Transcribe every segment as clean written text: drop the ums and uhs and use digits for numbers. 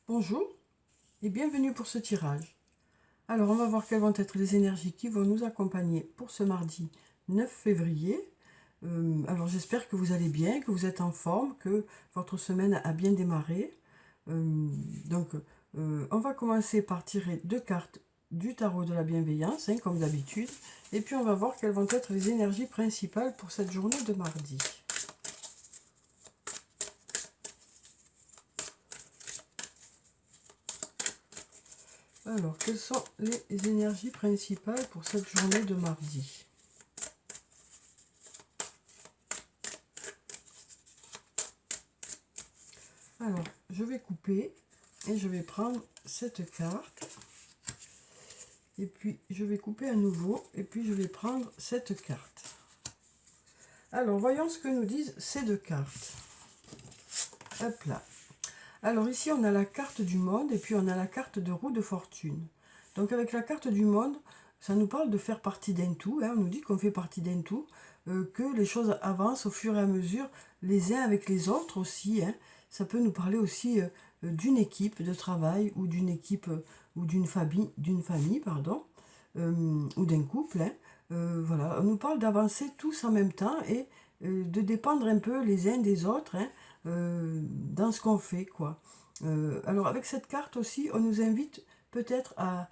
Bonjour et bienvenue pour ce tirage. Alors on va voir quelles vont être les énergies qui vont nous accompagner pour ce mardi 9 février. Alors j'espère que vous allez bien, que vous êtes en forme, que votre semaine a bien démarré. On va commencer par tirer 2 cartes du tarot de la bienveillance, comme d'habitude. Et puis on va voir quelles vont être les énergies principales pour cette journée de mardi. Alors, quelles sont les énergies principales pour cette journée de mardi? Alors, je vais couper et je vais prendre cette carte. Et puis, je vais couper à nouveau et puis je vais prendre cette carte. Alors, voyons ce que nous disent ces deux cartes. Hop là. Alors ici, on a la carte du monde et puis on a la carte de roue de fortune. Donc avec la carte du monde, ça nous parle de faire partie d'un tout. On nous dit qu'on fait partie d'un tout, que les choses avancent au fur et à mesure, les uns avec les autres aussi. Ça peut nous parler aussi d'une équipe de travail ou d'une équipe ou d'une famille, pardon, ou d'un couple. Voilà, on nous parle d'avancer tous en même temps et de dépendre un peu les uns des autres. Dans ce qu'on fait, quoi. Alors avec cette carte aussi, on nous invite peut-être à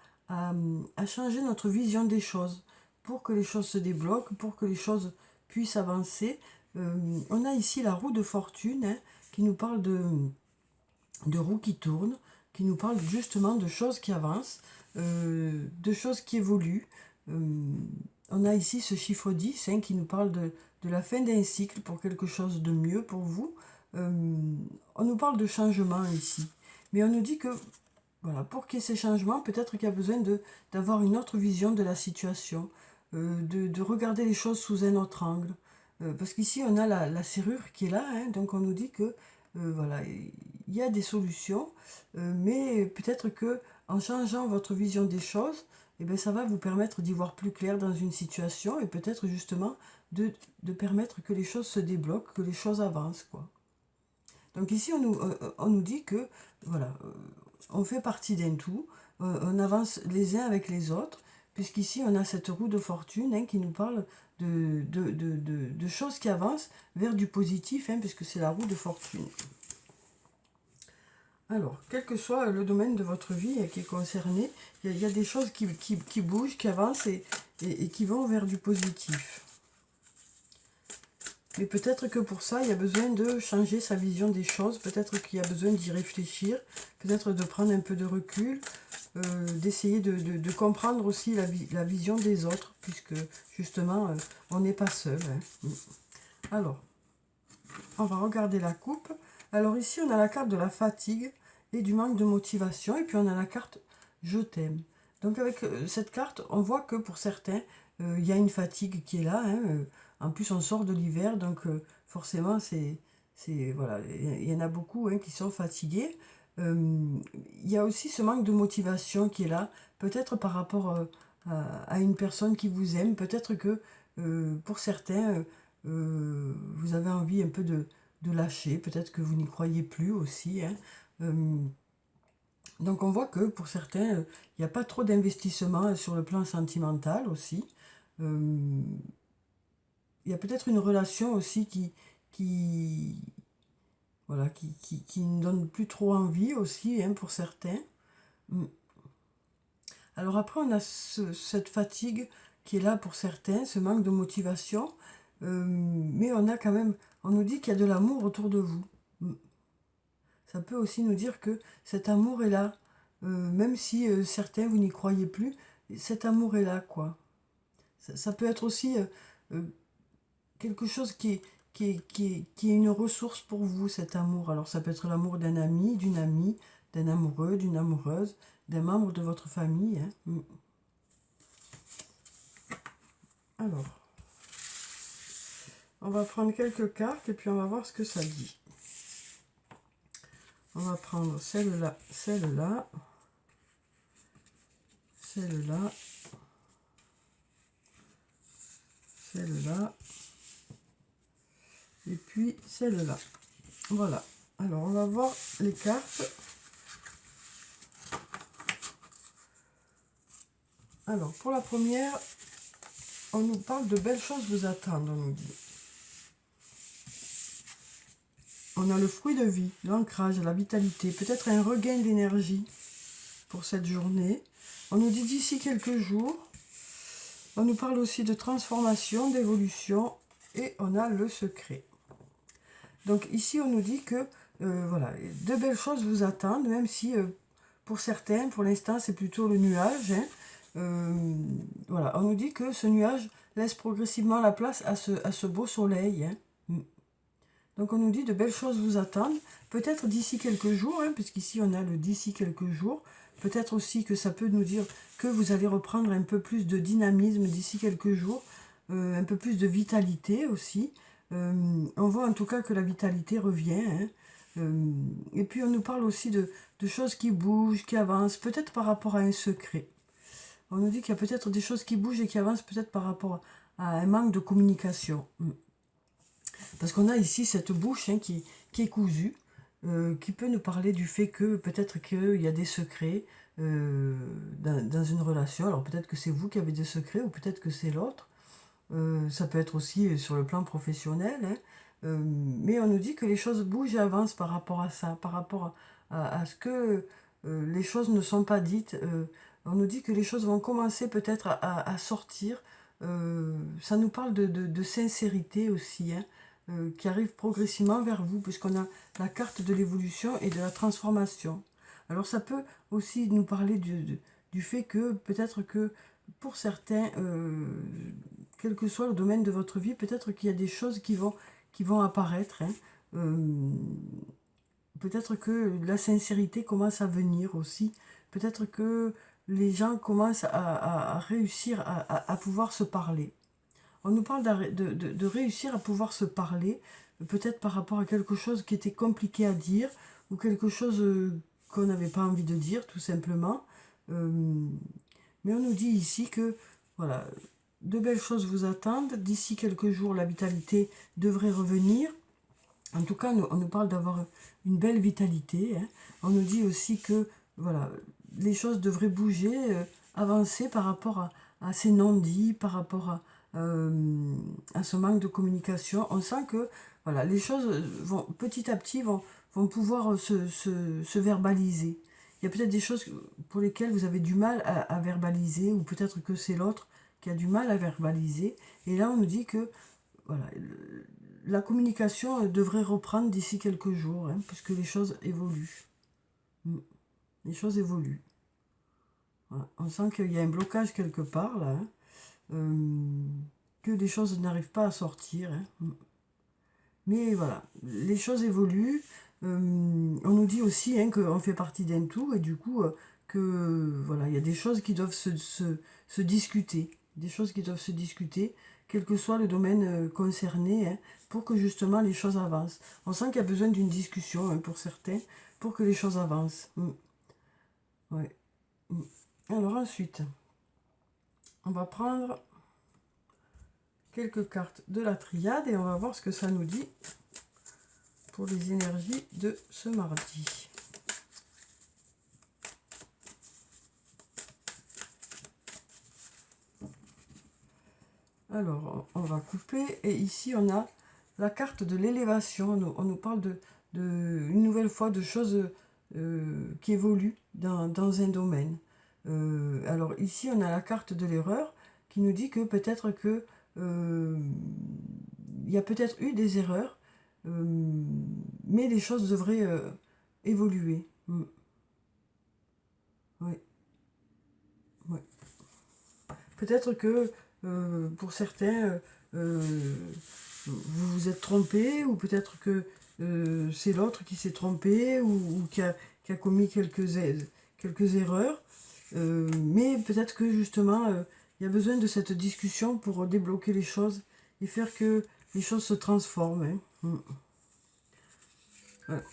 changer notre vision des choses pour que les choses se débloquent, pour que les choses puissent avancer. On a ici la roue de fortune qui nous parle de roues qui tournent, qui nous parle justement de choses qui avancent, de choses qui évoluent. On a ici ce chiffre 10 qui nous parle de la fin d'un cycle pour quelque chose de mieux pour vous. On nous parle de changement ici, mais on nous dit que voilà, pour qu'il y ait ces changements, peut-être qu'il y a besoin d'avoir une autre vision de la situation, de regarder les choses sous un autre angle. Parce qu'ici, on a la serrure qui est là, donc on nous dit que voilà, il y a des solutions, mais peut-être que en changeant votre vision des choses, eh bien, ça va vous permettre d'y voir plus clair dans une situation et peut-être justement de permettre que les choses se débloquent, que les choses avancent, quoi. Donc ici, on nous dit que, voilà, on fait partie d'un tout, on avance les uns avec les autres, puisqu'ici, on a cette roue de fortune qui nous parle de choses qui avancent vers du positif, puisque c'est la roue de fortune. Alors, quel que soit le domaine de votre vie qui est concerné, il y a des choses qui bougent, qui avancent et qui vont vers du positif. Mais peut-être que pour ça, il y a besoin de changer sa vision des choses, peut-être qu'il y a besoin d'y réfléchir, peut-être de prendre un peu de recul, d'essayer de comprendre aussi la vision des autres, puisque justement, on n'est pas seul. Alors, on va regarder la coupe. Alors ici, on a la carte de la fatigue et du manque de motivation, et puis on a la carte « Je t'aime ». Donc avec cette carte, on voit que pour certains, il y a une fatigue qui est là. En plus, on sort de l'hiver, donc forcément, voilà, il y en a beaucoup qui sont fatigués. Il y a aussi ce manque de motivation qui est là, peut-être par rapport à une personne qui vous aime. Peut-être que pour certains, vous avez envie un peu de lâcher. Peut-être que vous n'y croyez plus aussi. Donc on voit que pour certains, il n'y a pas trop d'investissement sur le plan sentimental aussi. Il y a peut-être une relation aussi voilà, qui ne donne plus trop envie aussi pour certains. Alors après, on a cette fatigue qui est là pour certains, ce manque de motivation. Mais on a quand même, on nous dit qu'il y a de l'amour autour de vous. Ça peut aussi nous dire que cet amour est là. Même si certains, vous n'y croyez plus, cet amour est là, quoi. Ça peut être aussi quelque chose qui est une ressource pour vous, cet amour. Alors ça peut être l'amour d'un ami, d'une amie, d'un amoureux, d'une amoureuse, d'un membre de votre famille. Alors, on va prendre quelques cartes et puis on va voir ce que ça dit. On va prendre celle-là, celle-là, celle-là, celle-là, et puis celle-là. Voilà. Alors, on va voir les cartes. Alors, pour la première, on nous parle de belles choses vous attendent, on nous dit. On a le fruit de vie, l'ancrage, la vitalité, peut-être un regain d'énergie pour cette journée. On nous dit d'ici quelques jours. On nous parle aussi de transformation, d'évolution et on a le secret. Donc ici, on nous dit que voilà, de belles choses vous attendent, même si pour certains, pour l'instant, c'est plutôt le nuage. Voilà, on nous dit que ce nuage laisse progressivement la place à ce beau soleil. Donc on nous dit de belles choses vous attendent, peut-être d'ici quelques jours, puisqu'ici on a le d'ici quelques jours. Peut-être aussi que ça peut nous dire que vous allez reprendre un peu plus de dynamisme d'ici quelques jours, un peu plus de vitalité aussi. On voit en tout cas que la vitalité revient. Et puis on nous parle aussi de choses qui bougent, qui avancent, peut-être par rapport à un secret. On nous dit qu'il y a peut-être des choses qui bougent et qui avancent peut-être par rapport à un manque de communication. Parce qu'on a ici cette bouche qui est cousue, qui peut nous parler du fait que peut-être qu'il y a des secrets dans une relation. Alors peut-être que c'est vous qui avez des secrets ou peut-être que c'est l'autre. Ça peut être aussi sur le plan professionnel. Mais on nous dit que les choses bougent et avancent par rapport à ça, par rapport à ce que les choses ne sont pas dites. On nous dit que les choses vont commencer peut-être à sortir. Ça nous parle de sincérité aussi, qui arrive progressivement vers vous, puisqu'on a la carte de l'évolution et de la transformation. Alors ça peut aussi nous parler du fait que peut-être que pour certains, quel que soit le domaine de votre vie, peut-être qu'il y a des choses qui vont apparaître. Peut-être que la sincérité commence à venir aussi. Peut-être que les gens commencent à réussir à pouvoir se parler. On nous parle de réussir à pouvoir se parler, peut-être par rapport à quelque chose qui était compliqué à dire, ou quelque chose qu'on n'avait pas envie de dire, tout simplement. Mais on nous dit ici que, voilà, de belles choses vous attendent. D'ici quelques jours, la vitalité devrait revenir. En tout cas, on nous parle d'avoir une belle vitalité. On nous dit aussi que, voilà, les choses devraient bouger, avancer par rapport à ces non-dits, par rapport à ce manque de communication. On sent que voilà, les choses vont petit à petit vont pouvoir se verbaliser. Il y a peut-être des choses pour lesquelles vous avez du mal à verbaliser, ou peut-être que c'est l'autre qui a du mal à verbaliser. Et là, on nous dit que voilà, la communication devrait reprendre d'ici quelques jours, puisque les choses évoluent. Les choses évoluent. Voilà. On sent qu'il y a un blocage quelque part, là. Que les choses n'arrivent pas à sortir. Mais voilà, les choses évoluent. On nous dit aussi qu'on fait partie d'un tout et du coup que voilà, il y a des choses qui doivent se discuter. Des choses qui doivent se discuter, quel que soit le domaine concerné, pour que justement les choses avancent. On sent qu'il y a besoin d'une discussion pour certains, pour que les choses avancent. Ouais. Alors ensuite, on va prendre quelques cartes de la triade et on va voir ce que ça nous dit pour les énergies de ce mardi. Alors, on va couper et ici on a la carte de l'élévation. On nous parle une nouvelle fois de choses qui évoluent dans un domaine. Alors ici on a la carte de l'erreur qui nous dit que peut-être que il y a peut-être eu des erreurs, mais les choses devraient évoluer. Oui. Oui. Peut-être que pour certains, vous vous êtes trompé, ou peut-être que c'est l'autre qui s'est trompé, ou qui a commis quelques erreurs. Mais peut-être que justement, il y a besoin de cette discussion pour débloquer les choses et faire que les choses se transforment.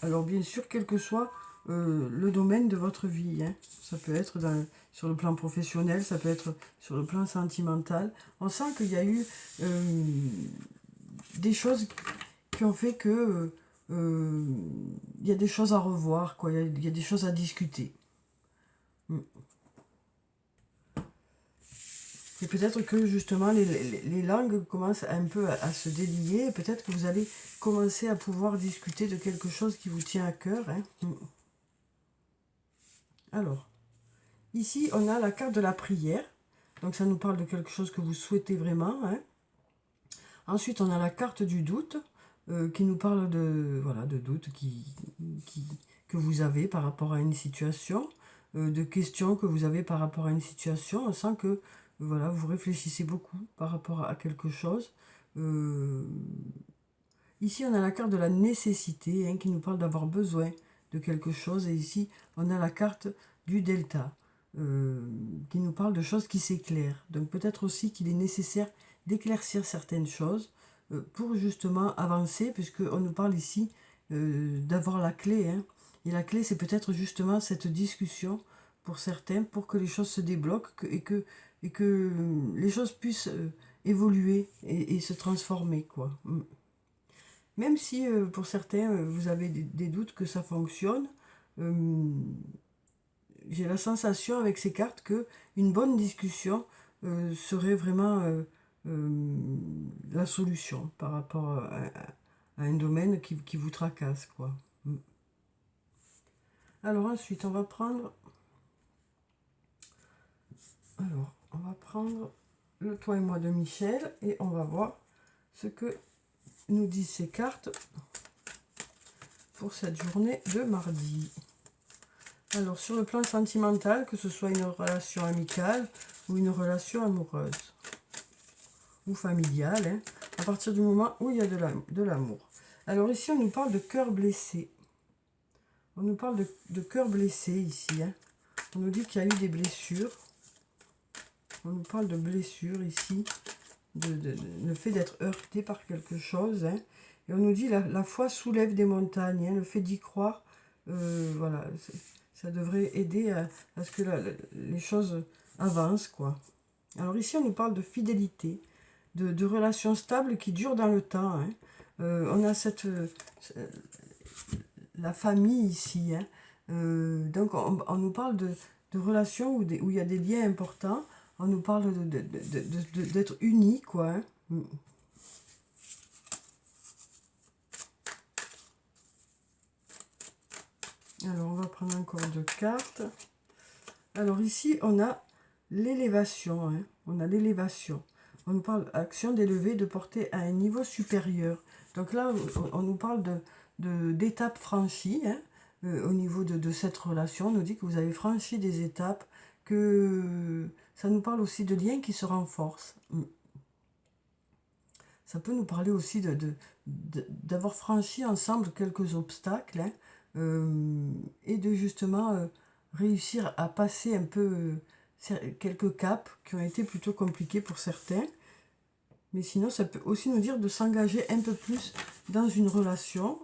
Alors bien sûr, quel que soit le domaine de votre vie, ça peut être sur le plan professionnel, ça peut être sur le plan sentimental. On sent qu'il y a eu des choses qui ont fait que il y a des choses à revoir, il y a des choses à discuter. Et peut-être que justement les langues commencent un peu à se délier. Peut-être que vous allez commencer à pouvoir discuter de quelque chose qui vous tient à cœur. Hein. Alors, ici on a la carte de la prière. Donc ça nous parle de quelque chose que vous souhaitez vraiment. Hein. Ensuite on a la carte du doute qui nous parle de, voilà, de doute que vous avez par rapport à une situation. De questions que vous avez par rapport à une situation. On sent que voilà, vous réfléchissez beaucoup par rapport à quelque chose. Ici, on a la carte de la nécessité hein, qui nous parle d'avoir besoin de quelque chose. Et ici, on a la carte du delta qui nous parle de choses qui s'éclairent. Donc peut-être aussi qu'il est nécessaire d'éclaircir certaines choses pour justement avancer, puisqu'on nous parle ici d'avoir la clé. Hein. Et la clé, c'est peut-être justement cette discussion pour certains, pour que les choses se débloquent et que les choses puissent évoluer et se transformer, quoi. Même si pour certains, vous avez des doutes que ça fonctionne, j'ai la sensation avec ces cartes que une bonne discussion serait vraiment la solution par rapport à un domaine qui vous tracasse, quoi. Alors ensuite, on va prendre le toi et moi de Michel et on va voir ce que nous disent ces cartes pour cette journée de mardi. Alors sur le plan sentimental, que ce soit une relation amicale ou une relation amoureuse ou familiale, hein, à partir du moment où il y a de l'amour. Alors ici on nous parle de cœur blessé. On nous parle de cœur blessé ici. Hein. On nous dit qu'il y a eu des blessures. On nous parle de blessures ici, le fait d'être heurté par quelque chose. Hein. Et on nous dit la foi soulève des montagnes. Hein, le fait d'y croire, voilà, ça devrait aider à ce que les choses avancent, quoi. Alors ici, on nous parle de fidélité, de relations stables qui durent dans le temps. Hein. On a la famille ici. Hein. Donc, on nous parle de relations où il y a des liens importants. On nous parle d'être unis, quoi. Hein. Alors, on va prendre encore 2 cartes. Alors, ici, on a l'élévation. Hein. On a l'élévation. On nous parle d'action d'élever, de porter à un niveau supérieur. Donc là, on nous parle d'étapes franchies. Hein. Au niveau de cette relation, on nous dit que vous avez franchi des étapes, que ça nous parle aussi de liens qui se renforcent. Ça peut nous parler aussi d'avoir franchi ensemble quelques obstacles, hein, et de justement réussir à passer un peu quelques caps qui ont été plutôt compliqués pour certains. Mais sinon, ça peut aussi nous dire de s'engager un peu plus dans une relation.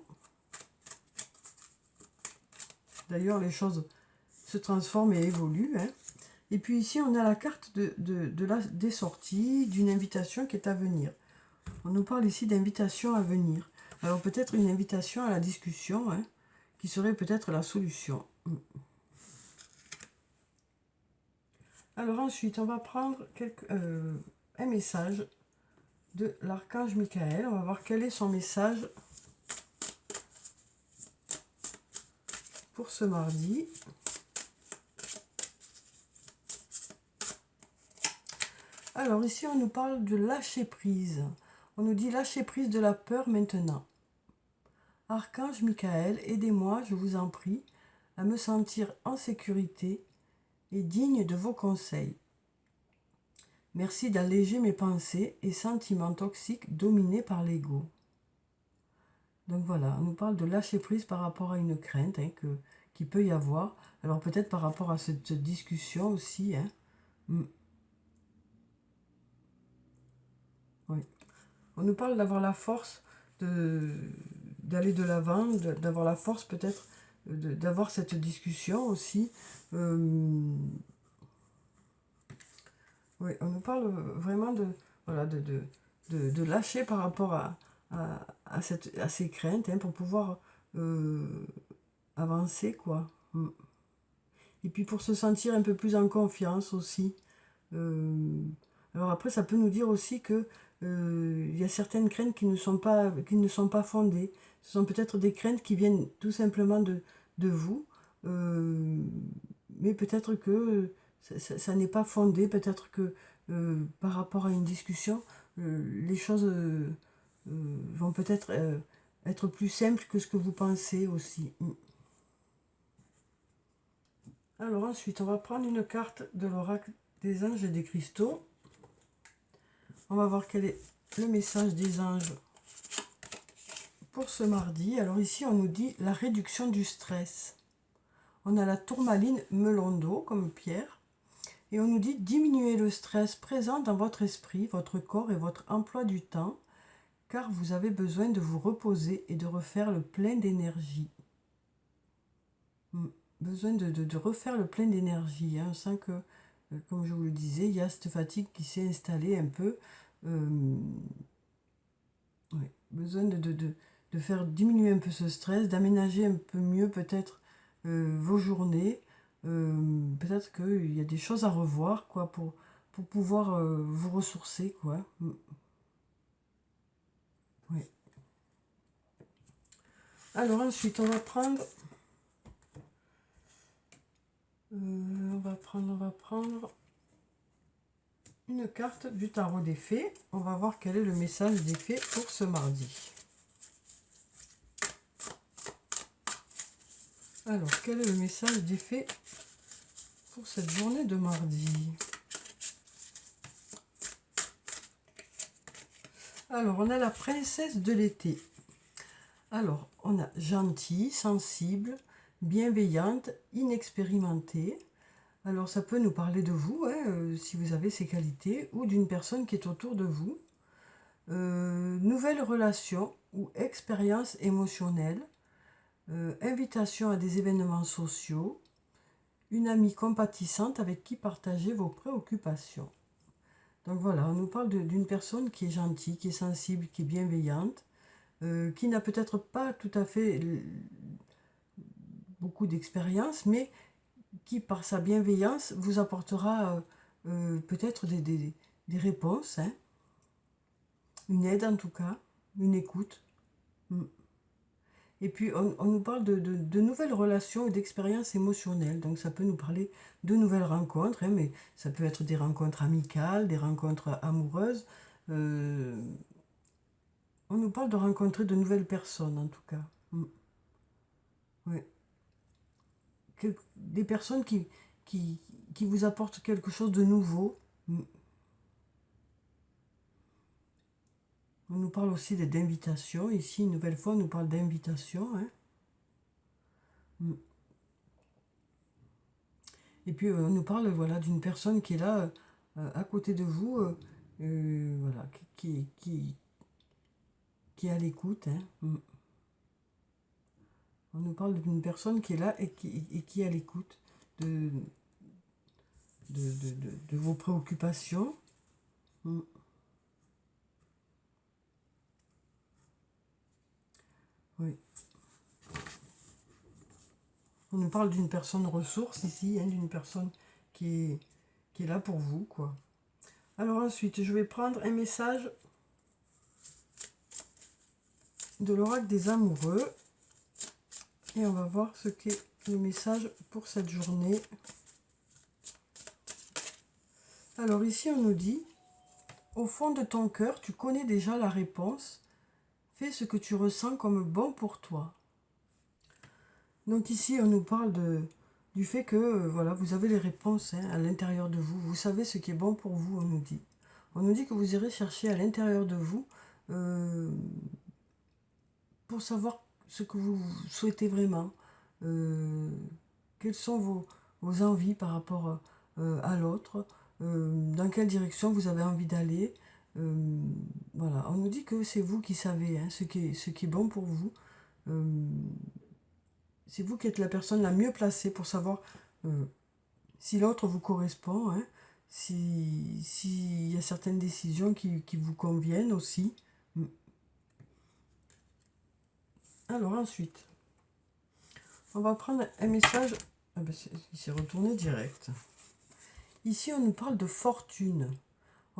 D'ailleurs, les choses se transforment et évoluent. Hein. Et puis ici, on a la carte des sorties, d'une invitation qui est à venir. On nous parle ici d'invitation à venir. Alors peut-être une invitation à la discussion, hein, qui serait peut-être la solution. Alors ensuite, on va prendre un message de l'archange Michael. On va voir quel est son message pour ce mardi. Alors ici, on nous parle de lâcher prise. On nous dit lâcher prise de la peur maintenant. Archange Michael, aidez-moi, je vous en prie, à me sentir en sécurité et digne de vos conseils. Merci d'alléger mes pensées et sentiments toxiques dominés par l'ego. Donc voilà, on nous parle de lâcher prise par rapport à une crainte, hein, qu'il peut y avoir. Alors peut-être par rapport à cette discussion aussi. Hein. Oui. On nous parle d'avoir la force d'aller de l'avant, d'avoir la force peut-être d'avoir cette discussion aussi. Oui, on nous parle vraiment de lâcher par rapport à ces craintes, hein, pour pouvoir avancer, quoi. Et puis pour se sentir un peu plus en confiance aussi. Alors après, ça peut nous dire aussi que il y a certaines craintes qui ne sont pas fondées. Ce sont peut-être des craintes qui viennent tout simplement de vous, euh, mais peut-être que ça n'est pas fondé, peut-être que par rapport à une discussion, les choses vont peut-être être plus simples que ce que vous pensez aussi. Alors ensuite, on va prendre une carte de l'oracle des anges et des cristaux. On va voir quel est le message des anges pour ce mardi. Alors ici, on nous dit la réduction du stress. On a la tourmaline melon d'eau comme pierre. Et on nous dit diminuer le stress présent dans votre esprit, votre corps et votre emploi du temps, car vous avez besoin de vous reposer et de refaire le plein d'énergie. Besoin de refaire le plein d'énergie. On sent que, comme je vous le disais, il y a cette fatigue qui s'est installée un peu. Ouais, besoin de faire diminuer un peu ce stress, d'aménager un peu mieux peut-être vos journées. Peut-être qu'il y a des choses à revoir quoi, pour pouvoir vous ressourcer. Quoi. Ouais. Alors ensuite, on va prendre une carte du tarot des fées. On va voir quel est le message des fées pour ce mardi. Alors, quel est le message des fées pour cette journée de mardi? Alors, on a la princesse de l'été. Alors, on a gentille, sensible, bienveillante, inexpérimentée. Alors, ça peut nous parler de vous, hein, si vous avez ces qualités, ou d'une personne qui est autour de vous. Nouvelle relation ou expérience émotionnelle. Invitation à des événements sociaux. Une amie compatissante avec qui partager vos préoccupations. Donc voilà, on nous parle d'une personne qui est gentille, qui est sensible, qui est bienveillante, qui n'a peut-être pas tout à fait beaucoup d'expérience, mais qui par sa bienveillance vous apportera peut-être des réponses, hein, une aide en tout cas, une écoute. Et puis on nous parle de nouvelles relations et d'expériences émotionnelles. Donc ça peut nous parler de nouvelles rencontres, hein, mais ça peut être des rencontres amicales, des rencontres amoureuses. On nous parle de rencontrer de nouvelles personnes en tout cas. Ouais. Des personnes qui vous apportent quelque chose de nouveau. On nous parle aussi d'invitation. Ici, une nouvelle fois, on nous parle d'invitation. Hein. Et puis, on nous parle voilà, d'une personne qui est là, à côté de vous, voilà, qui est à l'écoute. Hein. On nous parle d'une personne qui est là et qui est à l'écoute de, de vos préoccupations. Oui. On nous parle d'une personne ressource ici, hein, d'une personne qui est là pour vous, quoi. Alors ensuite, je vais prendre un message de l'oracle des amoureux. Et on va voir ce qu'est le message pour cette journée. Alors ici, on nous dit, au fond de ton cœur, tu connais déjà la réponse. Fais ce que tu ressens comme bon pour toi. Donc ici, on nous parle du fait que voilà, vous avez les réponses, hein, à l'intérieur de vous. Vous savez ce qui est bon pour vous, on nous dit. On nous dit que vous irez chercher à l'intérieur de vous pour savoir ce que vous souhaitez vraiment. Quelles sont vos envies par rapport à l'autre, dans quelle direction vous avez envie d'aller. Voilà, on nous dit que c'est vous qui savez, hein, ce qui est bon pour vous. C'est vous qui êtes la personne la mieux placée pour savoir si l'autre vous correspond, hein, s'il y a certaines décisions qui vous conviennent aussi. Alors ensuite, on va prendre un message. Ah ben il s'est retourné direct. Ici, on nous parle de fortune.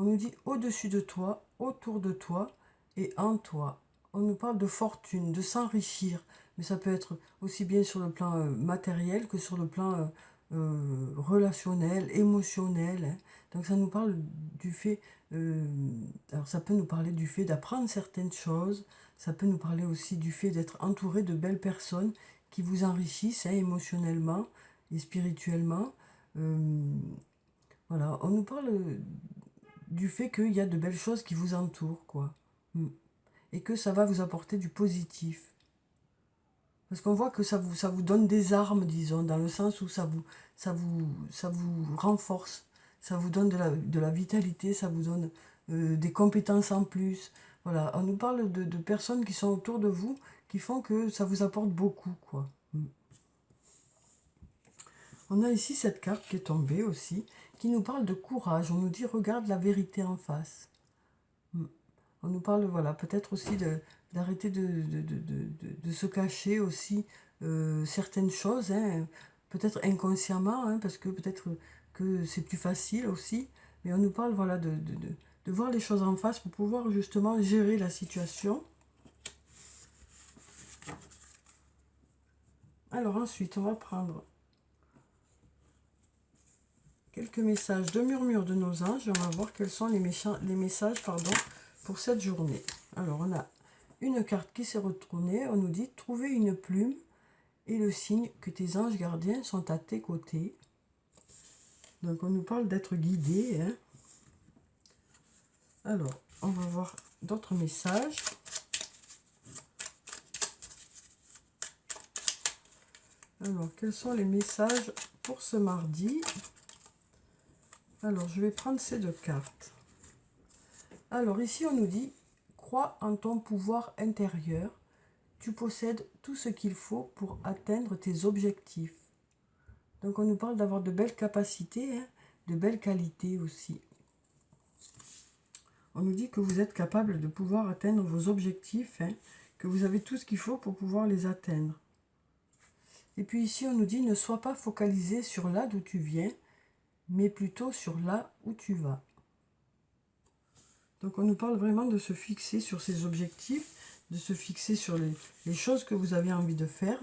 On nous dit au-dessus de toi, autour de toi et en toi. On nous parle de fortune, de s'enrichir, mais ça peut être aussi bien sur le plan matériel que sur le plan relationnel, émotionnel. Hein. Donc ça nous parle du fait, alors ça peut nous parler du fait d'apprendre certaines choses, ça peut nous parler aussi du fait d'être entouré de belles personnes qui vous enrichissent hein, émotionnellement et spirituellement. Voilà, on nous parle du fait qu'il y a de belles choses qui vous entourent, quoi. Et que ça va vous apporter du positif. Parce qu'on voit que ça vous donne des armes, disons, dans le sens où ça vous renforce, ça vous donne de la vitalité, ça vous donne des compétences en plus. Voilà, on nous parle de personnes qui sont autour de vous, qui font que ça vous apporte beaucoup, quoi. On a ici cette carte qui est tombée aussi, qui nous parle de courage. On nous dit, regarde la vérité en face. On nous parle, voilà, peut-être aussi d'arrêter de se cacher aussi certaines choses, hein, peut-être inconsciemment, hein, parce que peut-être que c'est plus facile aussi, mais on nous parle, voilà, de voir les choses en face pour pouvoir justement gérer la situation. Alors ensuite, on va prendre quelques messages de murmure de nos anges et on va voir quels sont les messages pour cette journée. Alors, on a une carte qui s'est retournée. On nous dit « Trouver une plume et le signe que tes anges gardiens sont à tes côtés. » Donc, on nous parle d'être guidé. Hein. Alors, on va voir d'autres messages. Alors, quels sont les messages pour ce mardi? Alors, je vais prendre ces deux cartes. Alors, ici, on nous dit « Crois en ton pouvoir intérieur. Tu possèdes tout ce qu'il faut pour atteindre tes objectifs. » Donc, on nous parle d'avoir de belles capacités, hein, de belles qualités aussi. On nous dit que vous êtes capable de pouvoir atteindre vos objectifs, hein, que vous avez tout ce qu'il faut pour pouvoir les atteindre. Et puis ici, on nous dit « Ne sois pas focalisé sur là d'où tu viens, mais plutôt sur là où tu vas. » Donc, on nous parle vraiment de se fixer sur ses objectifs, de se fixer sur les choses que vous avez envie de faire.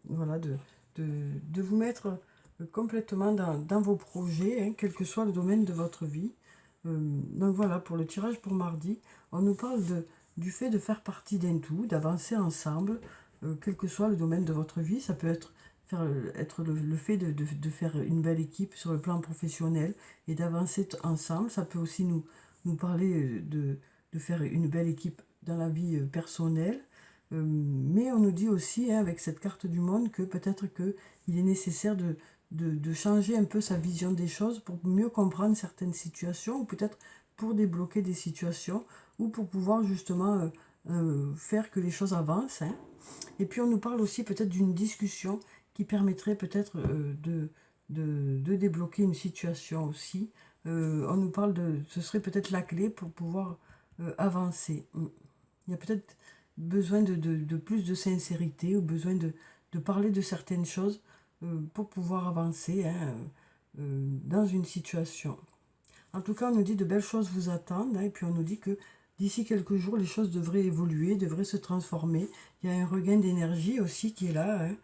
Voilà, de vous mettre complètement dans vos projets, hein, quel que soit le domaine de votre vie. Donc voilà, pour le tirage pour mardi, on nous parle du fait de faire partie d'un tout, d'avancer ensemble, quel que soit le domaine de votre vie. Ça peut être le fait de faire une belle équipe sur le plan professionnel et d'avancer ensemble. Ça peut aussi nous parler de faire une belle équipe dans la vie personnelle. Mais on nous dit aussi, hein, avec cette carte du monde, que peut-être qu'il est nécessaire de changer un peu sa vision des choses pour mieux comprendre certaines situations, ou peut-être pour débloquer des situations, ou pour pouvoir justement faire que les choses avancent. Hein. Et puis on nous parle aussi peut-être d'une discussion qui permettrait peut-être de débloquer une situation aussi. On nous parle ce serait peut-être la clé pour pouvoir avancer. Il y a peut-être besoin de plus de sincérité ou besoin de parler de certaines choses pour pouvoir avancer hein, dans une situation. En tout cas, on nous dit de belles choses vous attendent hein, et puis on nous dit que d'ici quelques jours, les choses devraient évoluer, devraient se transformer. Il y a un regain d'énergie aussi qui est là. Hein.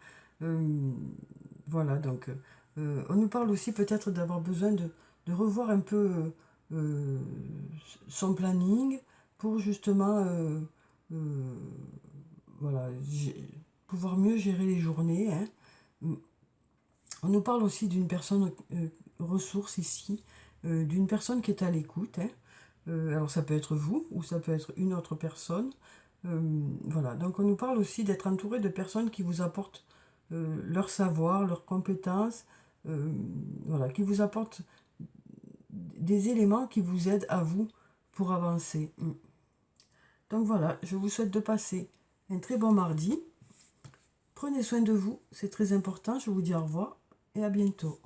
Voilà, donc on nous parle aussi peut-être d'avoir besoin de revoir un peu son planning pour justement voilà, pouvoir mieux gérer les journées. Hein. On nous parle aussi d'une personne ressource ici, d'une personne qui est à l'écoute. Hein. Alors ça peut être vous ou ça peut être une autre personne. Voilà, donc on nous parle aussi d'être entouré de personnes qui vous apportent leur savoir, leurs compétences, voilà, qui vous apportent des éléments qui vous aident à vous pour avancer. Donc voilà, je vous souhaite de passer un très bon mardi. Prenez soin de vous, c'est très important. Je vous dis au revoir et à bientôt.